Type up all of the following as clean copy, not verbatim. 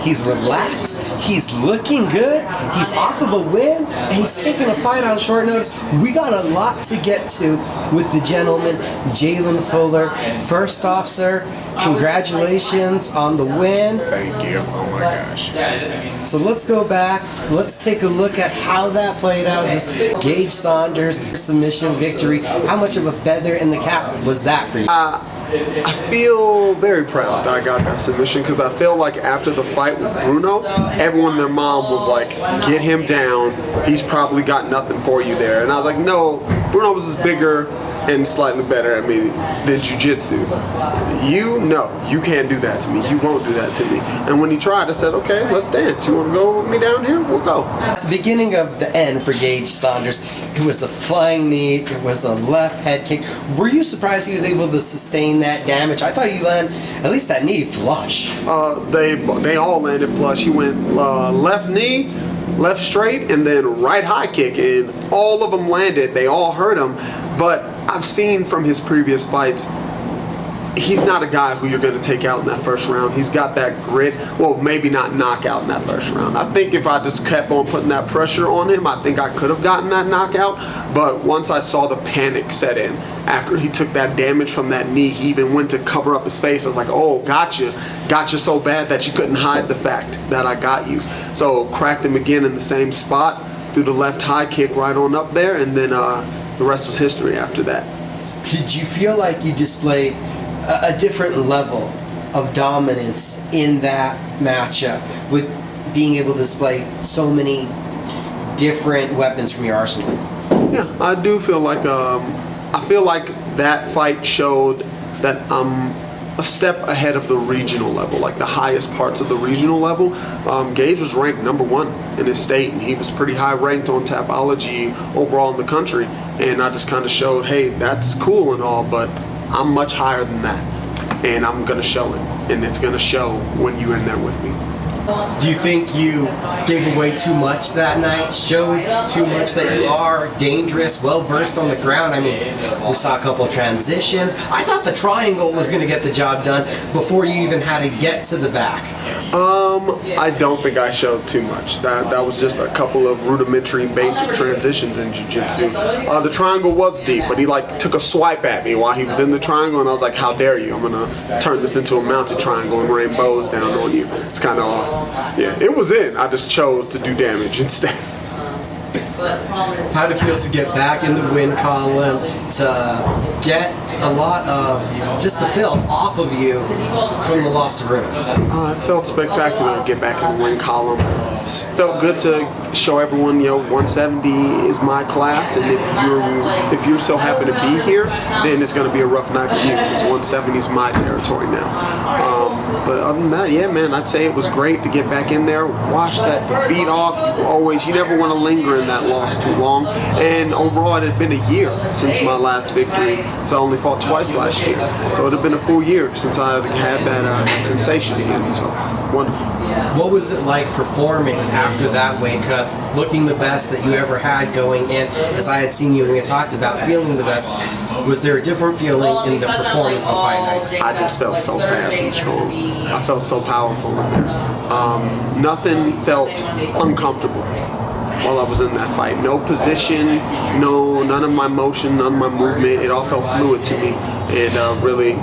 He's relaxed. He's looking good. He's off of a win, and he's taking a fight on short notice. We got a lot to get to with the gentleman, Jalin Fuller. First off, sir, congratulations on the win. Thank you. Oh my gosh. So let's go back. Let's take a look at how that played out. Just Gage Saunders submission victory. How much of a feather in the cap was that for you? I feel very proud that I got that submission because I feel like after the fight with Bruno, everyone and their mom was like, get him down. He's probably got nothing for you there. And I was like, no, Bruno was just bigger and slightly better at me than jiu-jitsu. You can't do that to me. You won't do that to me. And when he tried, I said, okay, let's dance. You want to go with me down here? We'll go. At the beginning of the end for Gage Saunders, it was a flying knee, it was a left head kick. Were you surprised he was able to sustain that damage? I thought you landed at least that knee flush. They all landed flush. He went left knee, left straight, and then right high kick, and all of them landed. They all hurt him, but I've seen from his previous fights, he's not a guy who you're going to take out in that first round. He's got that grit. Well, maybe not knockout in that first round. I think if I just kept on putting that pressure on him, I think I could have gotten that knockout. But once I saw the panic set in, after he took that damage from that knee, he even went to cover up his face. I was like, oh, gotcha. Gotcha so bad that you couldn't hide the fact that I got you. So cracked him again in the same spot, threw the left high kick right on up there, and then the rest was history after that. Did you feel like you displayed a different level of dominance in that matchup with being able to display so many different weapons from your arsenal? Yeah, I do feel like that fight showed that I'm a step ahead of the regional level, like the highest parts of the regional level. Gage was ranked #1 in his state, and he was pretty high ranked on Tapology overall in the country. And I just kind of showed, hey, that's cool and all, but I'm much higher than that, and I'm gonna show it, and it's gonna show when you're in there with me. Do you think you gave away too much that night? Showed too much that you are dangerous, well-versed on the ground? I mean, we saw a couple of transitions. I thought the triangle was going to get the job done before you even had to get to the back. I don't think I showed too much. That was just a couple of rudimentary basic transitions in jiu-jitsu. The triangle was deep, but he like took a swipe at me while he was in the triangle, and I was like, how dare you? I'm gonna turn this into a mounted triangle and rain bows down on you. It's kind of yeah, it was in. I just chose to do damage instead. How'd it feel to get back in the win column, to get a lot of just the filth off of you from the loss to Bruno? It felt spectacular to get back in the win column. Felt good to show everyone, 170 is my class, and if you're so happy to be here, then it's going to be a rough night for you, because 170 is my territory now. But other than that, yeah, man, I'd say it was great to get back in there, wash that defeat off. You never want to linger in that loss too long. And overall, it had been a year since my last victory, because I only fought twice last year. So it had been a full year since I had that sensation again. So wonderful. What was it like performing after that weight cut, looking the best that you ever had going in? As I had seen you when we talked about feeling the best, was there a different feeling in the performance on fight night? I just felt so fast and strong. I felt so powerful in there. Nothing felt uncomfortable while I was in that fight. No position, none of my motion, none of my movement. It all felt fluid to me, and really,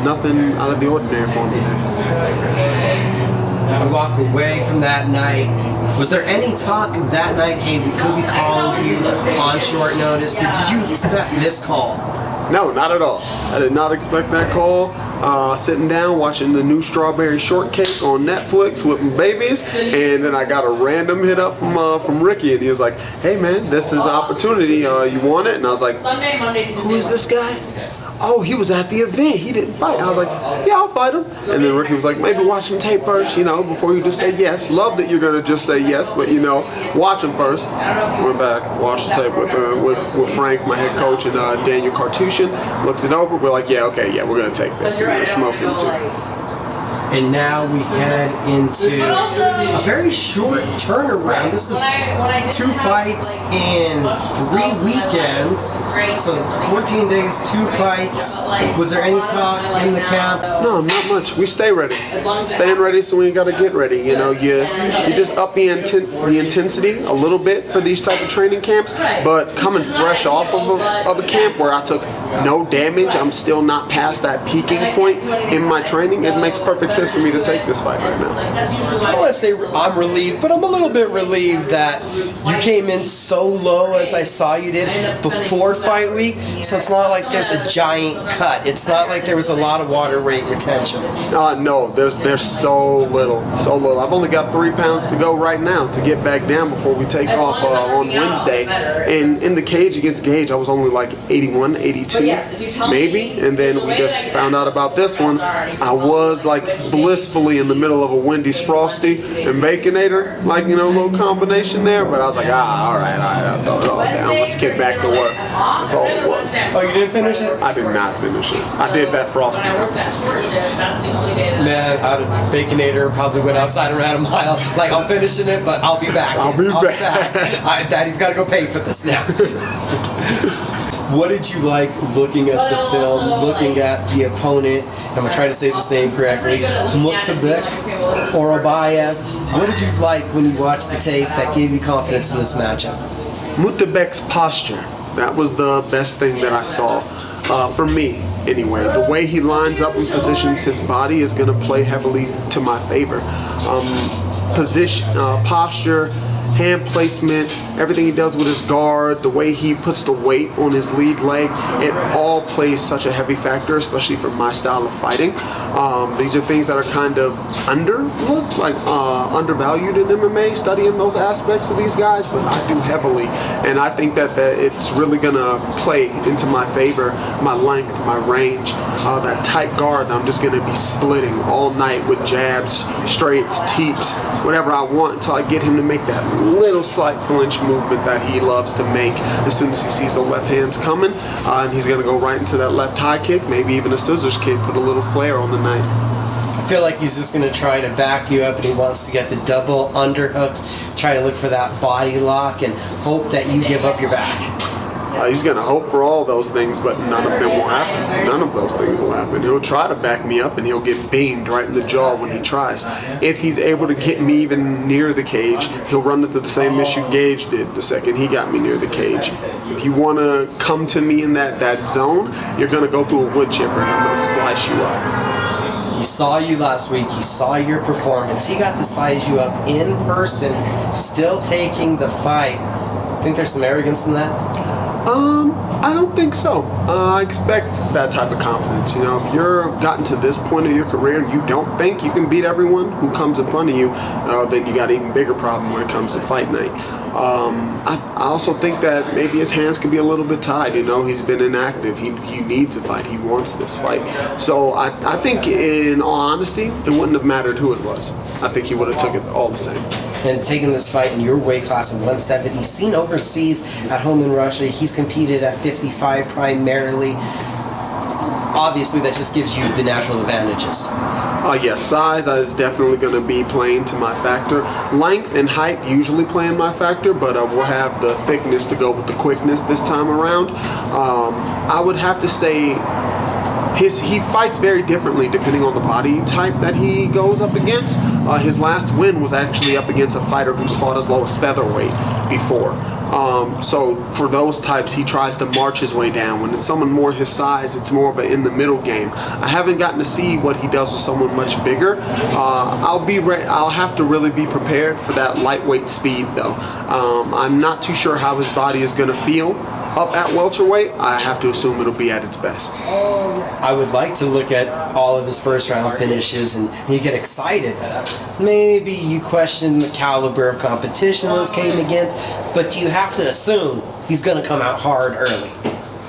nothing out of the ordinary for me there. You walk away from that night. Was there any talk that night, hey, we could be calling you on short notice? Did you expect this call? No, not at all. I did not expect that call. Sitting down watching the new Strawberry Shortcake on Netflix with my babies, and then I got a random hit up from Ricky, and he was like, hey man, this is an opportunity, you want it? And I was like, who is this guy? Oh, he was at the event, he didn't fight. I was like, yeah, I'll fight him. And then Ricky was like, maybe watch some tape first, before you just say yes. Love that you're gonna just say yes, but watch him first. Went back, watched the tape with Frank, my head coach, and Daniel Cartouchian. Looked it over, we're like, yeah, okay, yeah, we're gonna take this. We're gonna smoke him too. And now we head into a very short turnaround. This is 2 fights in 3 weekends. So 14 days, 2 fights. Was there any talk in the camp? No, not much. We stay ready. Staying ready, so we got to get ready. You know, you just up the intensity a little bit for these type of training camps. But coming fresh off of a camp where I took no damage, I'm still not past that peaking point in my training. It makes perfect sense for me to take this fight right now. I don't want to say I'm relieved, but I'm a little bit relieved that you came in so low as I saw you did before fight week. So it's not like there's a giant cut. It's not like there was a lot of water weight retention. No, there's so little. I've only got 3 pounds to go right now to get back down before we take off on Wednesday. And in the cage against Gage, I was only like 81, 82, maybe. And then we just found out about this one. I was like blissfully in the middle of a Wendy's Frosty and Baconator, like, you know, a little combination there. But I was like, all right, I'll throw it all down. Let's get back to work. That's all it was. Oh, you didn't finish it? I did not finish it. I did that Frosty. Man, I'd have Baconator and probably went outside and ran a mile. Like, I'm finishing it, but I'll be back. I'll be back. Daddy's got to go pay for this now. What did you like looking at the film, looking at the opponent? I'm going to try to say this name correctly. Myktybek Orolbay. What did you like when you watched the tape that gave you confidence in this matchup? Myktybek's posture. That was the best thing that I saw. For me, anyway. The way he lines up and positions his body is going to play heavily to my favor. Posture, hand placement, everything he does with his guard, the way he puts the weight on his lead leg, it all plays such a heavy factor, especially for my style of fighting. These are things that are kind of underlooked, like undervalued in MMA, studying those aspects of these guys, but I do heavily, and I think that it's really gonna play into my favor, my length, my range, that tight guard that I'm just gonna be splitting all night with jabs, straights, teeps, whatever I want, until I get him to make that little slight flinch movement that he loves to make as soon as he sees the left hands coming, and he's going to go right into that left high kick, maybe even a scissors kick, put a little flair on the night. I feel like he's just going to try to back you up, and he wants to get the double underhooks, try to look for that body lock, and hope that you give up your back. He's going to hope for all those things, but none of them will happen. None of those things will happen. He'll try to back me up, and he'll get beamed right in the jaw when he tries. If he's able to get me even near the cage, he'll run into the same issue Gage did the second he got me near the cage. If you want to come to me in that zone, you're going to go through a wood chipper, and I'm going to slice you up. He saw you last week. He saw your performance. He got to size you up in person, still taking the fight. Think there's some arrogance in that? I don't think so. I expect that type of confidence. You know, if you're gotten to this point of your career and you don't think you can beat everyone who comes in front of you, then you got an even bigger problem when it comes to fight night. I also think that maybe his hands can be a little bit tied. You know, he's been inactive. He needs a fight. He wants this fight. So I think, in all honesty, it wouldn't have mattered who it was. I think he would have took it all the same. And taking this fight in your weight class of 170, seen overseas, at home in Russia, he's competed at 55 primarily. Obviously, that just gives you the natural advantages. Yes, size is definitely going to be playing to my factor. Length and height usually play in my factor, but we'll have the thickness to go with the quickness this time around. I would have to say he fights very differently depending on the body type that he goes up against. His last win was actually up against a fighter who's fought as low as featherweight before. So for those types, he tries to march his way down. When it's someone more his size, it's more of an in-the-middle game. I haven't gotten to see what he does with someone much bigger. I'll have to really be prepared for that lightweight speed, though. I'm not too sure how his body is going to feel up at welterweight. I have to assume it'll be at its best. I would like to look at all of his first round finishes and you get excited. Maybe you question the caliber of competition those came against, but do you have to assume he's going to come out hard early?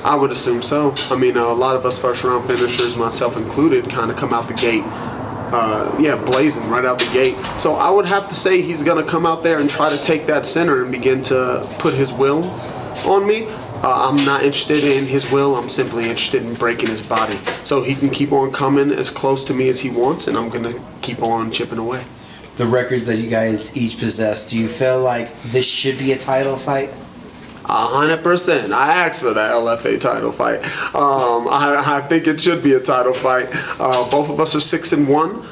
I would assume so. I mean, a lot of us first round finishers, myself included, kind of come out the gate blazing right out the gate. So I would have to say he's going to come out there and try to take that center and begin to put his will on me. I'm not interested in his will. I'm simply interested in breaking his body so he can keep on coming as close to me as he wants, and I'm going to keep on chipping away. The records that you guys each possess, do you feel like this should be a title fight? 100%. I asked for that LFA title fight. I think it should be a title fight. Both of us are 6-1.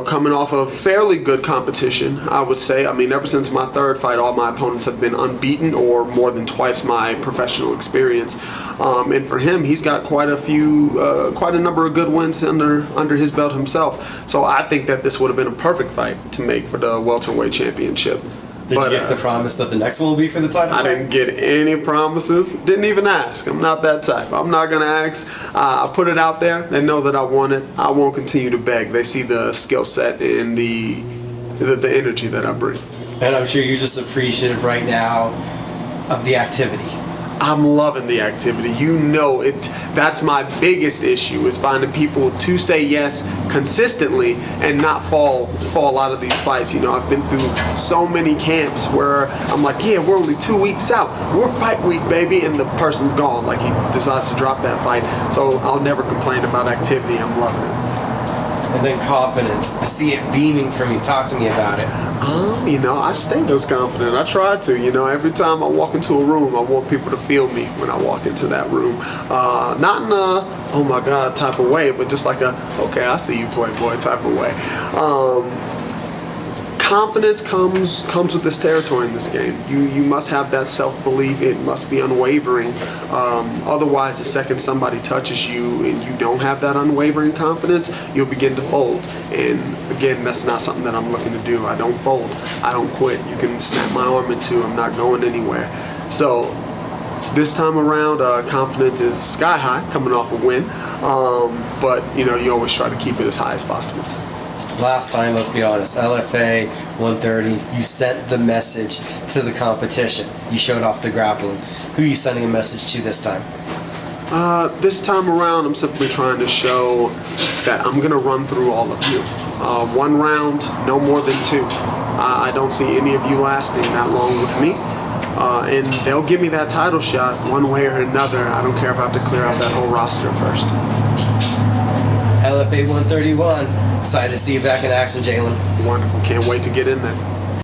Coming off of fairly good competition, I would say. I mean, ever since my third fight, all my opponents have been unbeaten or more than twice my professional experience. And for him, he's got quite a number of good wins under his belt himself. So I think that this would have been a perfect fight to make for the welterweight championship. Did you get the promise that the next one will be for the title fight? I didn't get any promises. Didn't even ask. I'm not that type. I'm not going to ask. I put it out there. They know that I want it. I won't continue to beg. They see the skill set and the energy that I bring. And I'm sure you're just appreciative right now of the activity. I'm loving the activity. You know it. That's my biggest issue, is finding people to say yes consistently and not fall out of these fights. I've been through so many camps where I'm like, yeah, we're only 2 weeks out. We're fight week, baby, and the person's gone. Like, he decides to drop that fight. So I'll never complain about activity. I'm loving it. And then confidence. I see it beaming from you. Talk to me about it. I stay this confident. I try to. Every time I walk into a room, I want people to feel me when I walk into that room. Not in a, oh my God type of way, but just like a, okay, I see you, playboy type of way. Confidence comes with this territory in this game. You must have that self-belief. It must be unwavering. Otherwise, the second somebody touches you and you don't have that unwavering confidence, you'll begin to fold. And again, that's not something that I'm looking to do. I don't fold. I don't quit. You can snap my arm in two. I'm not going anywhere. So this time around, confidence is sky high, coming off a win. But you always try to keep it as high as possible. Last time, let's be honest, LFA 130, you sent the message to the competition. You showed off the grappling. Who are you sending a message to this time? This time around, I'm simply trying to show that I'm going to run through all of you. One round, no more than two. I don't see any of you lasting that long with me. And they'll give me that title shot one way or another. I don't care if I have to clear out that whole roster first. LFA 131. Excited to see you back in action, Jalin. Wonderful. Can't wait to get in there.